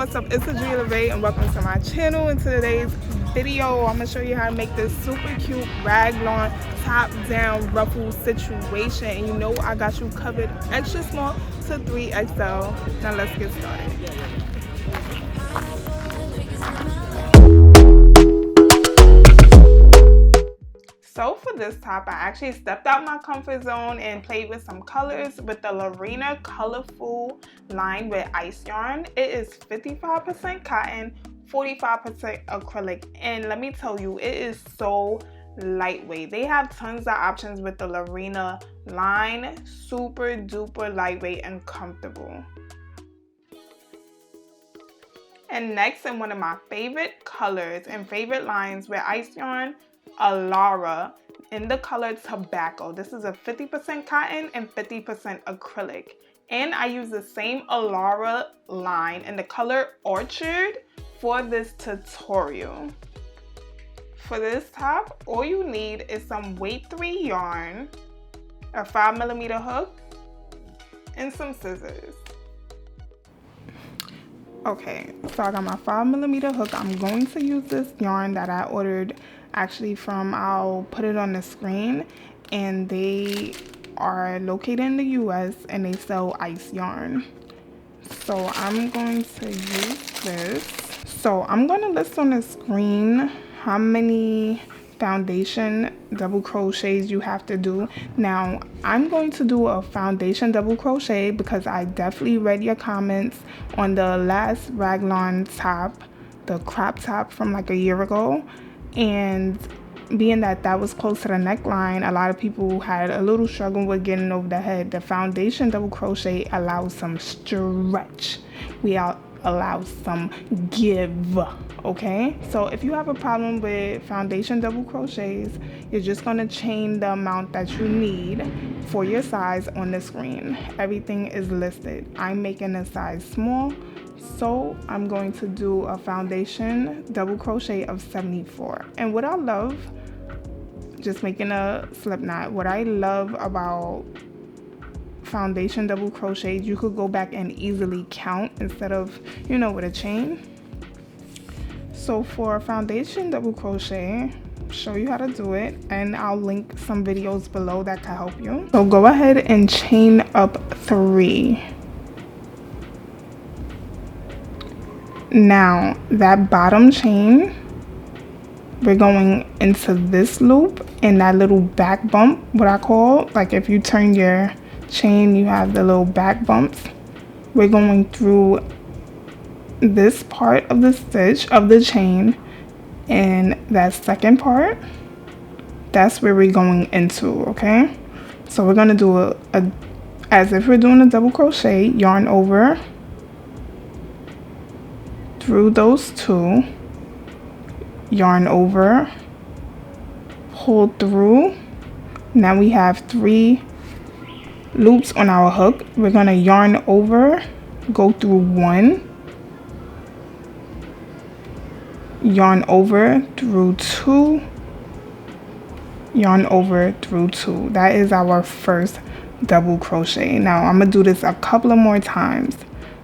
what's up? It's Adria LeVay and welcome to my channel. In today's video, I'm gonna show you how to make this super cute raglan top down ruffle situation. And you know I got you covered extra small to 3XL. Now let's get started. So for this top, I actually stepped out my comfort zone and played with some colors with the Lorena Colorful line with ice yarn. It is 55% cotton, 45% acrylic, and let me tell you, it is so lightweight. They have tons of options with the Lorena line, super duper lightweight and comfortable. And next, in one of my favorite colors and favorite lines with ice yarn, Alara in the color Tobacco. This is a 50% cotton and 50% acrylic. And I use the same Alara line in the color Orchard for this tutorial. For this top, all you need is some weight 3 yarn, a 5mm hook, and some scissors. Okay, so I got my 5mm hook. I'm going to use this yarn that I ordered actually from, I'll put it on the screen, and they are located in the US and they sell ice yarn. So I'm going to use this. So I'm going to list on the screen how many foundation double crochets you have to do. Now I'm going to do a foundation double crochet because I definitely read your comments on the last raglan top, the crop top from like a year ago, and being that that was close to the neckline, a lot of people had a little struggle with getting over the head. The foundation double crochet allows some stretch. We allow some give. Okay, so if you have a problem with foundation double crochets, you're just going to chain the amount that you need for your size on the screen. Everything is listed. I'm making a size small, so I'm going to do a foundation double crochet of 74. And what I love, just making a slip knot, what I love about foundation double crochets, you could go back and easily count instead of, you know, with a chain. So for foundation double crochet, show you how to do it, and I'll link some videos below that can help you. So go ahead and chain up 3. Now that bottom chain, we're going into this loop and that little back bump, what I call, like if you turn your chain, you have the little back bumps. We're going through this part of the stitch of the chain, and that second part, that's where we're going into. Okay, so we're going to do a as if we're doing a double crochet, yarn over through those 2, yarn over, pull through. Now we have 3 loops on our hook. We're going to yarn over, go through 1, yarn over through 2, yarn over through 2. That is our first double crochet. Now I'm gonna do this a couple of more times.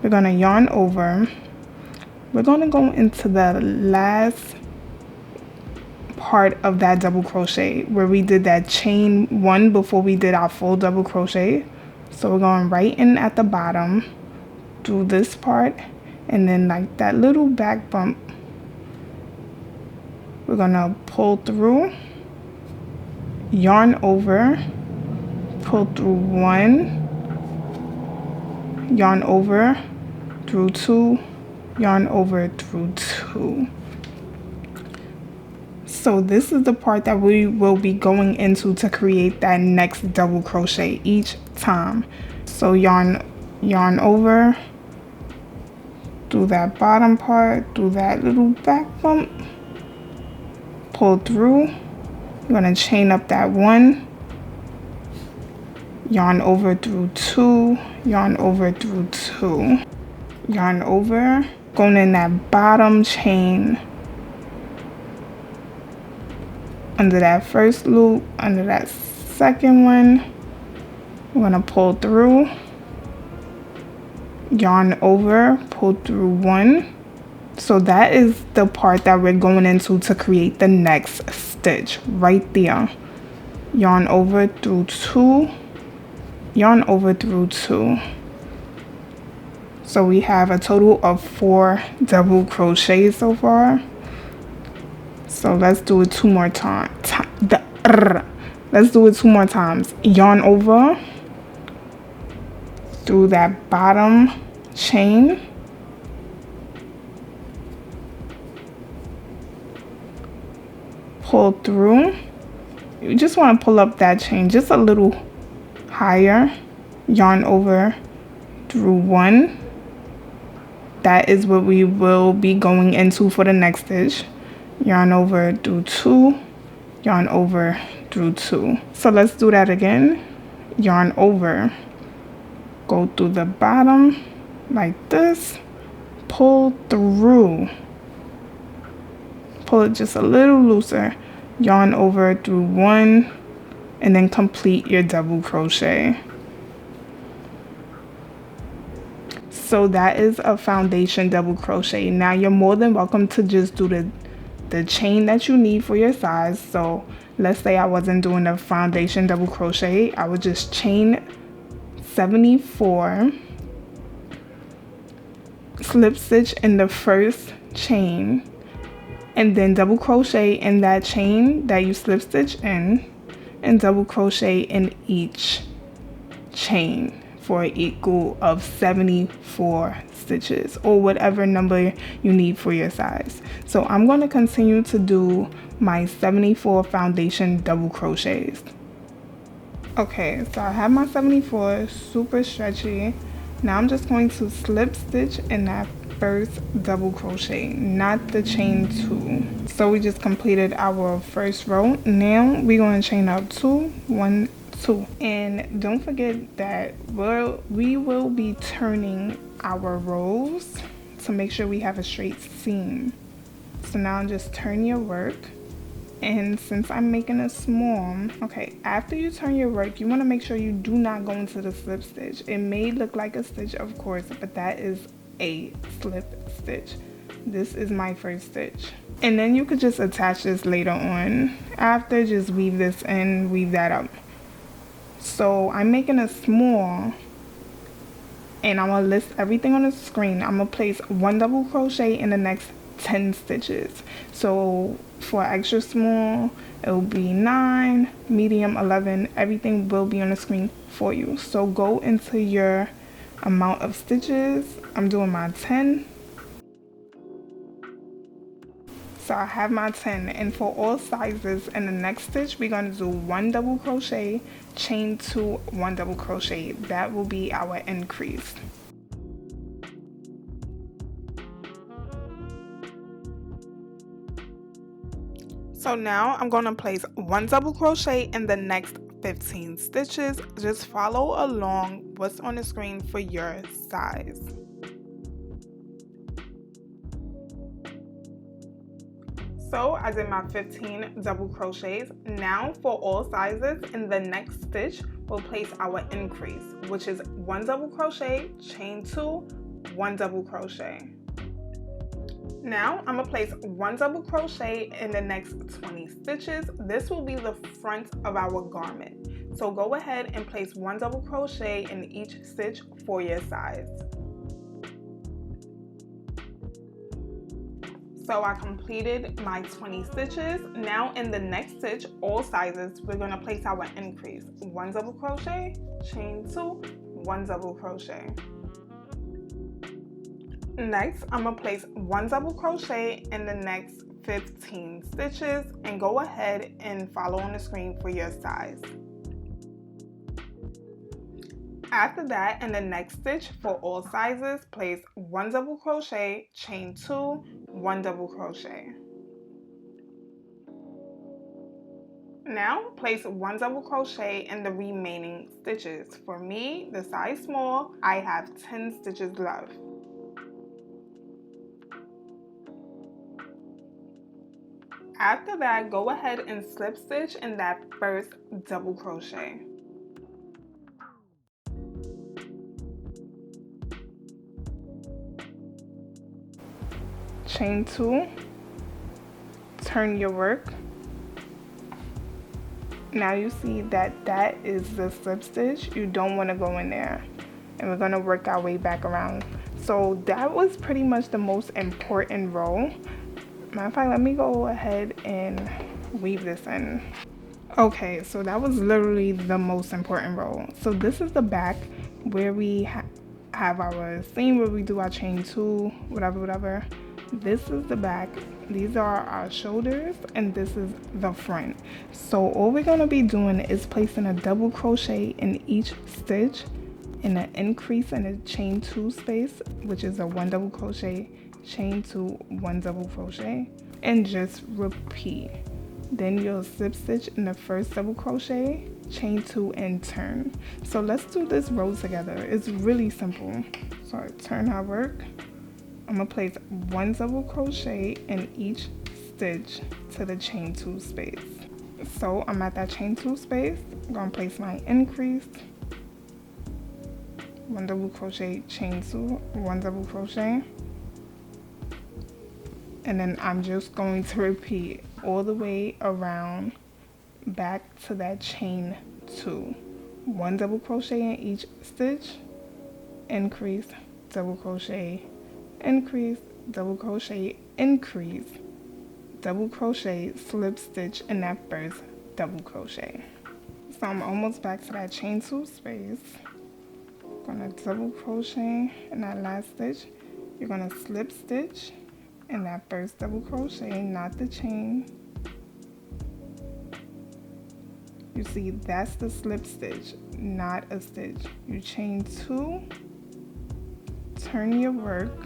We're gonna yarn over. We're gonna go into the last part of that double crochet where we did that chain 1 before we did our full double crochet. So we're going right in at the bottom through this part, and then like that little back bump, we're gonna pull through, yarn over, pull through 1, yarn over through 2, yarn over through 2. So this is the part that we will be going into to create that next double crochet each time. So yarn over through that bottom part, through that little back bump, pull through. You're going to chain up that 1, yarn over through 2, yarn over through 2, yarn over, going in that bottom chain under that first loop, under that second one. We're going to pull through, yarn over, pull through 1. So that is the part that we're going into to create the next stitch right there. Yarn over through 2, yarn over through 2. So we have a total of 4 double crochets so far. So let's do it 2 more times. Let's do it 2 more times. Yarn over through that bottom chain. Pull through. You just want to pull up that chain just a little higher. Yarn over through 1. That is what we will be going into for the next stitch. Yarn over through 2, yarn over through 2. So let's do that again. Yarn over, go through the bottom like this, pull through, pull it just a little looser, yarn over through 1, and then complete your double crochet. So that is a foundation double crochet. Now you're more than welcome to just do the chain that you need for your size. So let's say I wasn't doing the foundation double crochet, I would just chain 74, slip stitch in the first chain, and then double crochet in that chain that you slip stitch in, and double crochet in each chain for an equal of 74 stitches, or whatever number you need for your size. So I'm going to continue to do my 74 foundation double crochets. Okay, so I have my 74 super stretchy. Now I'm just going to slip stitch in that first double crochet, not the chain 2. So we just completed our first row. Now we're going to chain up 2, 1, 2, and don't forget that we will be turning our rows to make sure we have a straight seam. So now just turn your work, and since I'm making a small, okay, after you turn your work, you want to make sure you do not go into the slip stitch. It may look like a stitch, of course, but that is a slip stitch. This is my first stitch, and then you could just attach this later on. After, just weave this in, weave that up. So I'm making a small, and I'm gonna list everything on the screen. I'm gonna place 1 double crochet in the next 10 stitches. So for extra small, it will be 9, medium 11. Everything will be on the screen for you. So go into your amount of stitches. I'm doing my 10. So I have my 10, and for all sizes in the next stitch, we're going to do 1 double crochet, chain 2, 1 double crochet. That will be our increase. So now I'm going to place 1 double crochet in the next 15 stitches. Just follow along what's on the screen for your size. So I did my 15 double crochets. Now for all sizes in the next stitch, we'll place our increase, which is 1 double crochet, chain 2, 1 double crochet. Now I'm gonna place 1 double crochet in the next 20 stitches. This will be the front of our garment. So go ahead and place 1 double crochet in each stitch for your size. So I completed my 20 stitches. Now in the next stitch, all sizes, we're going to place our increase. 1 double crochet, chain 2, 1 double crochet. Next, I'm going to place 1 double crochet in the next 15 stitches, and go ahead and follow on the screen for your size. After that, in the next stitch for all sizes, place 1 double crochet, chain 2, 1 double crochet. Now place 1 double crochet in the remaining stitches. For me, the size small, I have 10 stitches left. After that, go ahead and slip stitch in that first double crochet. chain 2, turn your work. Now you see that that is the slip stitch. You don't want to go in there, and we're going to work our way back around. So that was pretty much the most important row. Matter of fact, let me go ahead and weave this in. Okay, so that was literally the most important row. So this is the back where we have our seam where we do our chain 2, whatever. This is the back. These are our shoulders, and this is the front. So all we're going to be doing is placing a double crochet in each stitch and an increase in the chain 2 space, which is a 1 double crochet, chain 2, 1 double crochet, and just repeat. Then you'll slip stitch in the first double crochet, chain 2, and turn. So let's do this row together. It's really simple. So I turn our work. I'm gonna place 1 double crochet in each stitch to the chain 2 space. So I'm at that chain 2 space. I'm gonna place my increase, 1 double crochet, chain 2, 1 double crochet, and then I'm just going to repeat all the way around back to that chain 2. 1 double crochet in each stitch, increase, double crochet, increase, double crochet, increase, double crochet, slip stitch in that first double crochet. So I'm almost back to that chain 2 space. Gonna double crochet in that last stitch. You're gonna slip stitch in that first double crochet, not the chain. You see, that's the slip stitch, not a stitch. You chain 2, turn your work,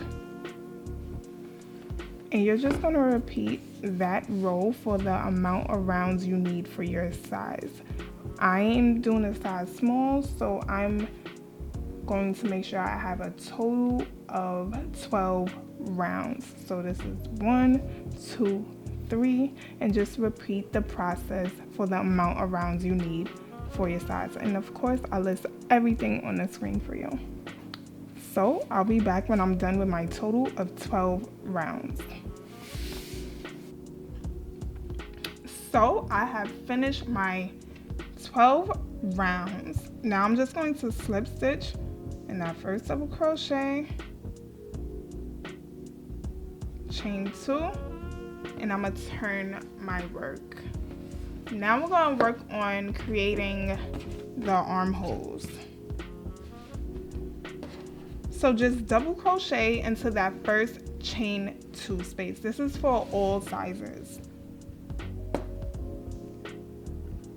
and you're just going to repeat that row for the amount of rounds you need for your size. I am doing a size small, so I'm going to make sure I have a total of 12 rounds. So this is 1, 2, 3, and just repeat the process for the amount of rounds you need for your size. And of course, I'll list everything on the screen for you. So I'll be back when I'm done with my total of 12 rounds. So I have finished my 12 rounds. Now I'm just going to slip stitch in that first double crochet, chain 2, and I'm gonna turn my work. Now we're gonna work on creating the armholes. So just double crochet into that first chain 2 space. This is for all sizes.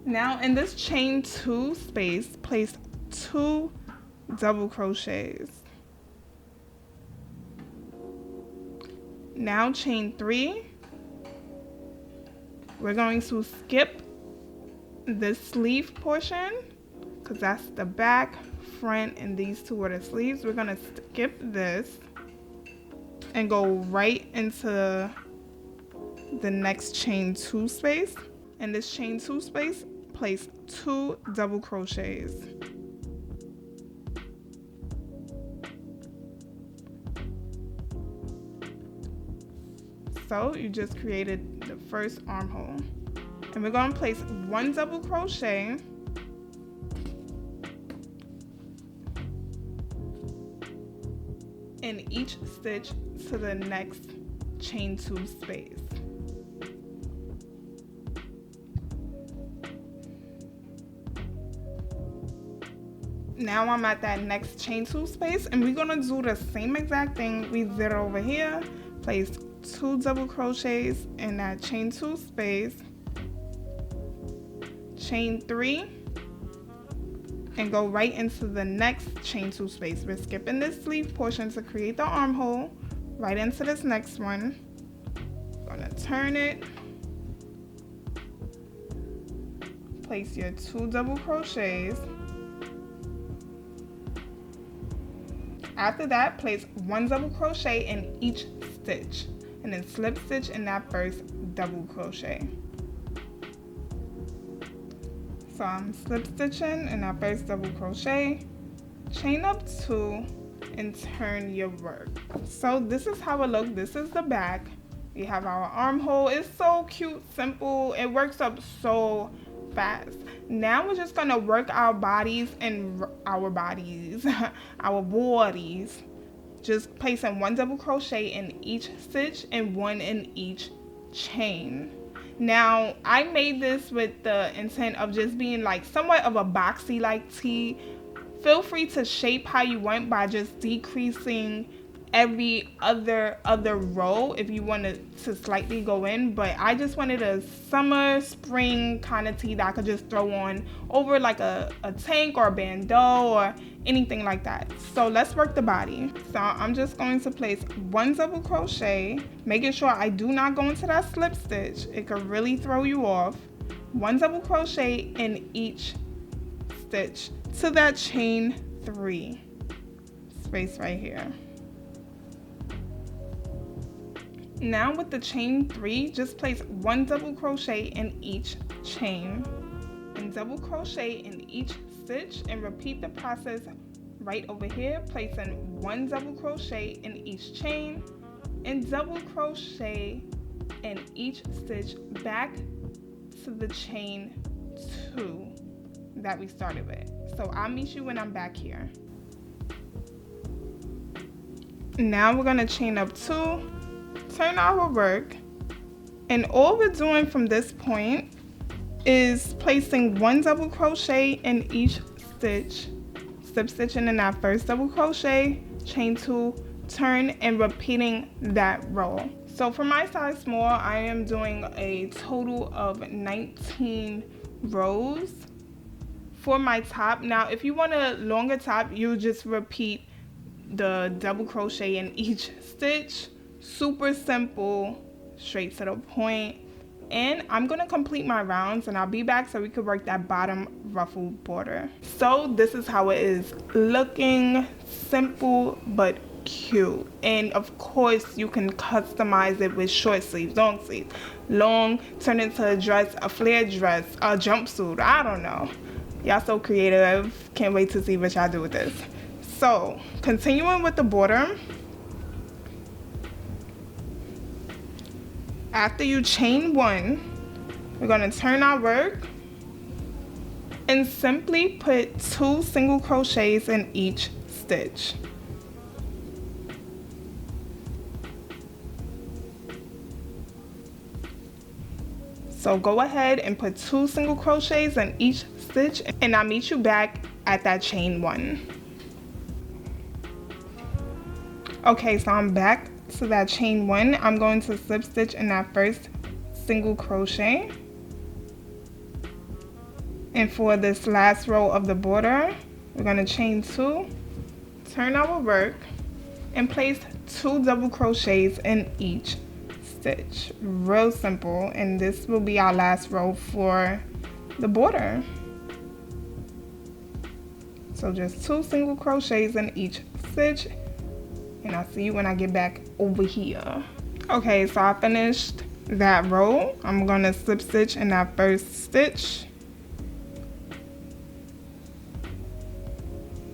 Now in this chain 2 space, place 2 double crochets. Now chain 3. We're going to skip the sleeve portion because that's the back, front, and these two are the sleeves. We're going to skip this and go right into the next chain 2 space. In this chain 2 space, place 2 double crochets. So you just created the first armhole, and we're going to place 1 double crochet in each stitch to the next chain 2 space. Now I'm at that next chain 2 space, and we're going to do the same exact thing we did over here. Place 2 double crochets in that chain 2 space, chain 3, and go right into the next chain 2 space. We're skipping this sleeve portion to create the armhole, right into this next one. Gonna turn it, place your 2 double crochets. After that, place 1 double crochet in each stitch, and then slip stitch in that first double crochet. So I'm slip stitching in that first double crochet, chain up 2, and turn your work. So this is how it looks. This is the back. We have our armhole. It's so cute, simple. It works up so fast. Now we're just gonna work our bodies and our bodies, our bodies. Just placing 1 double crochet in each stitch and 1 in each chain. Now I made this with the intent of just being like somewhat of a boxy like tee. Feel free to shape how you want by just decreasing every other row if you wanted to slightly go in, but I just wanted a summer spring kind of tee that I could just throw on over like a tank or a bandeau or anything like that. So let's work the body. So I'm just going to place 1 double crochet, making sure I do not go into that slip stitch. It could really throw you off. 1 double crochet in each stitch to that chain 3 space right here. Now with the chain 3, just place 1 double crochet in each chain and double crochet in each stitch, and repeat the process right over here, placing 1 double crochet in each chain and double crochet in each stitch back to the chain 2 that we started with. So I'll meet you when I'm back here. Now we're gonna chain up 2, turn our work, and all we're doing from this point is placing 1 double crochet in each stitch, slip stitching in that first double crochet, chain 2, turn, and repeating that row. So for my size small, I am doing a total of 19 rows for my top. Now if you want a longer top, you just repeat the double crochet in each stitch. Super simple, straight to the point. And I'm gonna complete my rounds and I'll be back so we could work that bottom ruffle border. So this is how it is looking, simple but cute. And of course you can customize it with short sleeves, long sleeves, long, turn into a dress, a flare dress, a jumpsuit, I don't know. Y'all so creative. Can't wait to see what y'all do with this. So continuing with the border, after you chain 1, we're going to turn our work and simply put 2 single crochets in each stitch. So go ahead and put 2 single crochets in each stitch, and I'll meet you back at that chain 1. Okay, so I'm back to that chain 1. I'm going to slip stitch in that first single crochet, and for this last row of the border we're going to chain 2, turn our work, and place 2 double crochets in each stitch. Real simple, and this will be our last row for the border. So just 2 single crochets in each stitch, and I'll see you when I get back over here. Okay, so I finished that row. I'm gonna slip stitch in that first stitch,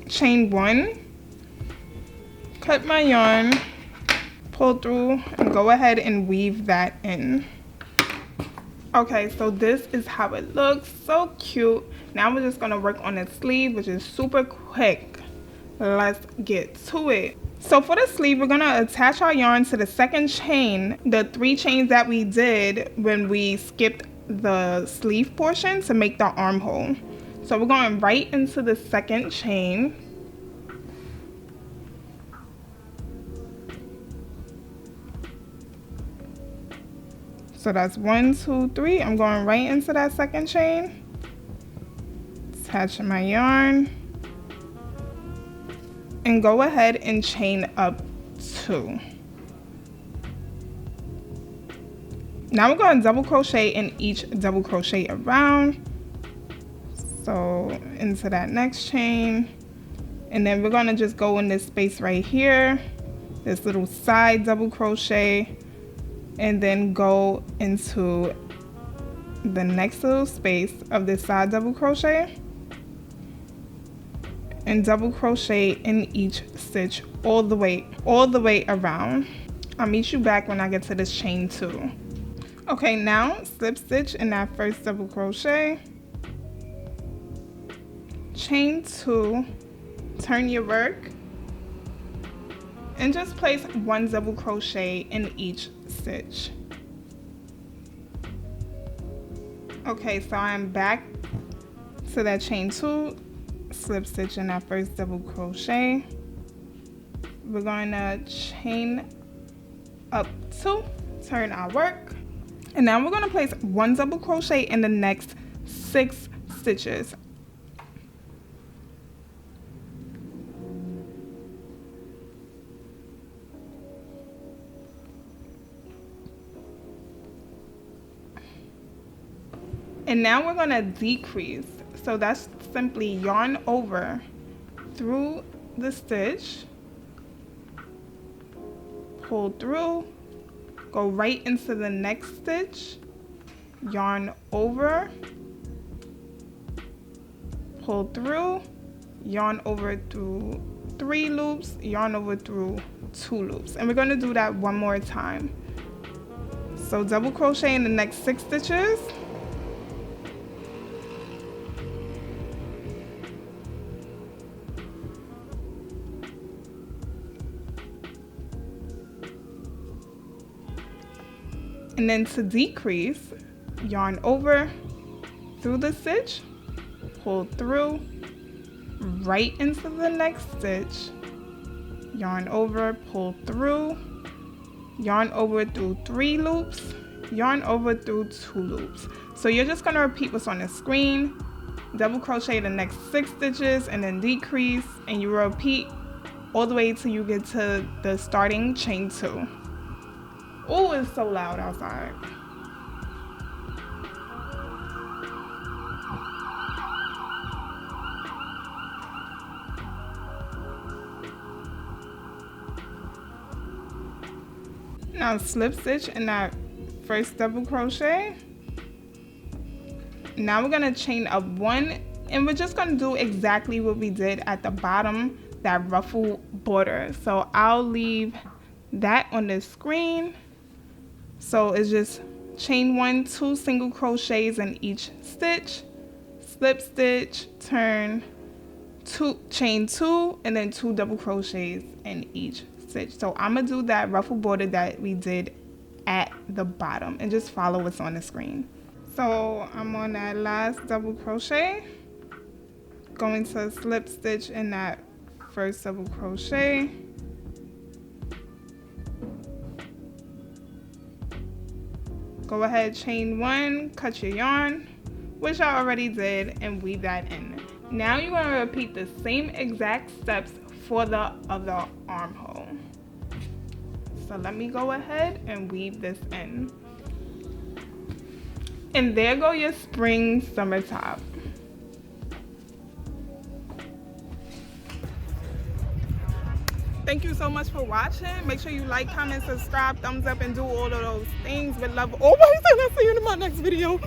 chain 1, cut my yarn, pull through, and go ahead and weave that in. Okay, so this is how it looks, so cute. Now we're just gonna work on the sleeve, which is super quick. Let's get to it. So for the sleeve, we're gonna attach our yarn to the second chain, the 3 chains that we did when we skipped the sleeve portion to make the armhole. So we're going right into the second chain. So that's 1, 2, 3. I'm going right into that second chain, attaching my yarn, and go ahead and chain up 2. Now we're going to double crochet in each double crochet around, so into that next chain, and then we're going to just go in this space right here, this little side double crochet, and then go into the next little space of this side double crochet and double crochet in each stitch all the way around. I'll meet you back when I get to this chain 2. Okay, now slip stitch in that first double crochet, chain 2, turn your work, and just place 1 double crochet in each stitch. Okay, so I'm back to that chain 2, slip stitch in that first double crochet. We're going to chain up 2, turn our work, and now we're going to place 1 double crochet in the next 6 stitches. And now we're going to decrease. So that's simply yarn over through the stitch, pull through, go right into the next stitch, yarn over, pull through, yarn over through 3 loops, yarn over through 2 loops. And we're going to do that one more time. So double crochet in the next 6 stitches. And then to decrease, yarn over through the stitch, pull through, right into the next stitch, yarn over, pull through, yarn over through 3 loops, yarn over through 2 loops. So you're just going to repeat what's on the screen, double crochet the next 6 stitches, and then decrease, and you repeat all the way till you get to the starting chain 2. Oh, it's so loud outside. Now slip stitch in that first double crochet. Now we're going to chain up 1, and we're just going to do exactly what we did at the bottom, that ruffle border. So I'll leave that on the screen. So it's just chain 1, 2 single crochets in each stitch, slip stitch, turn, 2, chain 2, and then 2 double crochets in each stitch. So I'm gonna do that ruffle border that we did at the bottom, and just follow what's on the screen. So I'm on that last double crochet, going to slip stitch in that first double crochet, go ahead, chain 1, cut your yarn, which I already did, and weave that in. Now you're going to repeat the same exact steps for the other armhole. So let me go ahead and weave this in. And there go your spring summer top. Thank you so much for watching. Make sure you like, comment, subscribe, thumbs up, and do all of those things with love. Oh my goodness, I'll see you in my next video.